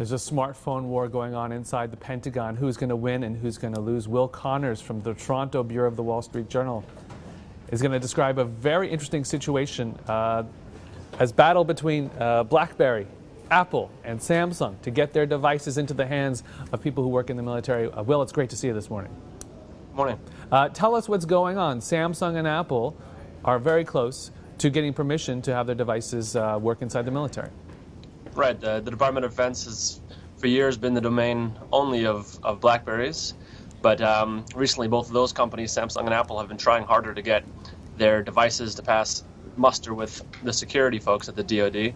There's a smartphone war going on inside the Pentagon. Who's going to win and who's going to lose? Will Connors from the Toronto Bureau of the Wall Street Journal is going to describe a very interesting situation as battle between BlackBerry, Apple, and Samsung to get their devices into the hands of people who work in the military. Will, it's great to see you this morning. Morning. Tell us what's going on. Samsung and Apple are very close to getting permission to have their devices work inside the military. Right. The Department of Defense has, for years, been the domain only of BlackBerries. But recently, both of those companies, Samsung and Apple, have been trying harder to get their devices to pass muster with the security folks at the DoD.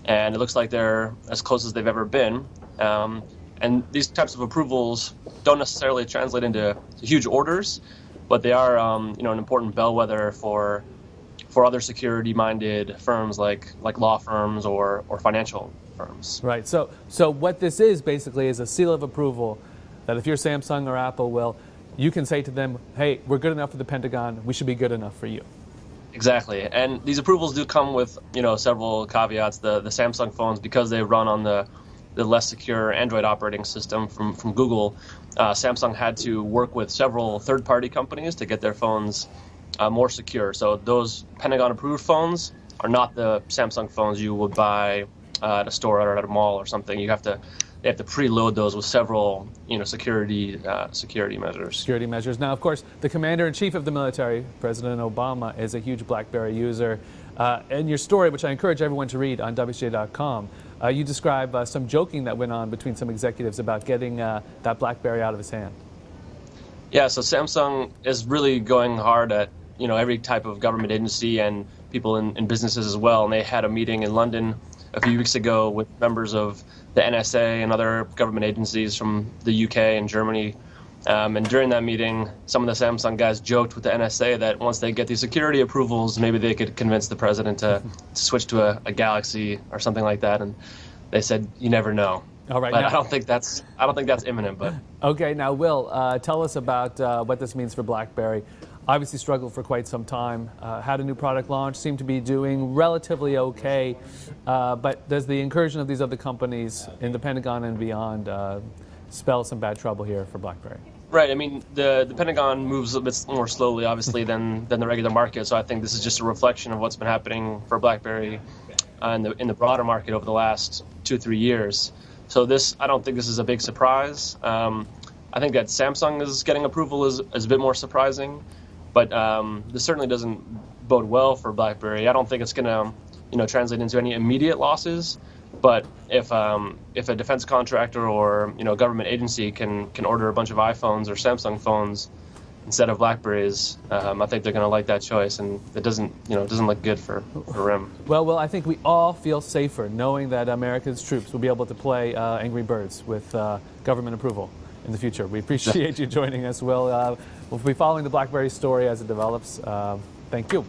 And it looks like they're as close as they've ever been. And these types of approvals don't necessarily translate into huge orders, but they are an important bellwether for other security-minded firms like law firms or financial firms. Right. So what this is basically is a seal of approval that if you're Samsung or Apple, Will, you can say to them, hey, we're good enough for the Pentagon. We should be good enough for you. Exactly. And these approvals do come with several caveats. The Samsung phones, because they run on the less secure Android operating system from Google, Samsung had to work with several third-party companies to get their phones more secure. So those Pentagon-approved phones are not the Samsung phones you would buy at a store or at a mall or something. They have to preload those with several security measures. Security measures. Now, of course, the commander-in-chief of the military, President Obama, is a huge BlackBerry user. In your story, which I encourage everyone to read on WCJ.com, you describe some joking that went on between some executives about getting that BlackBerry out of his hand. Yeah, so Samsung is really going hard at every type of government agency and people in businesses as well. And they had a meeting in London a few weeks ago with members of the NSA and other government agencies from the UK and Germany. And during that meeting, some of the Samsung guys joked with the NSA that once they get these security approvals, maybe they could convince the president to switch to a Galaxy or something like that. And they said, "You never know." All right. But Now, I don't think that's imminent. But okay. Now, Will, tell us about what this means for BlackBerry. Obviously struggled for quite some time, had a new product launch, seemed to be doing relatively okay, but does the incursion of these other companies in the Pentagon and beyond spell some bad trouble here for BlackBerry? Right. I mean, the Pentagon moves a bit more slowly, obviously, than the regular market, so I think this is just a reflection of what's been happening for BlackBerry in the broader market over the last 2-3 years. So I don't think this is a big surprise. I think that Samsung is getting approval is a bit more surprising. But this certainly doesn't bode well for BlackBerry. I don't think it's going to, translate into any immediate losses. But if a defense contractor or government agency can order a bunch of iPhones or Samsung phones instead of BlackBerries, I think they're going to like that choice, and it doesn't look good for RIM. Well, I think we all feel safer knowing that America's troops will be able to play Angry Birds with government approval in the future. We appreciate you joining us, Will. We'll be following the BlackBerry story as it develops. Thank you.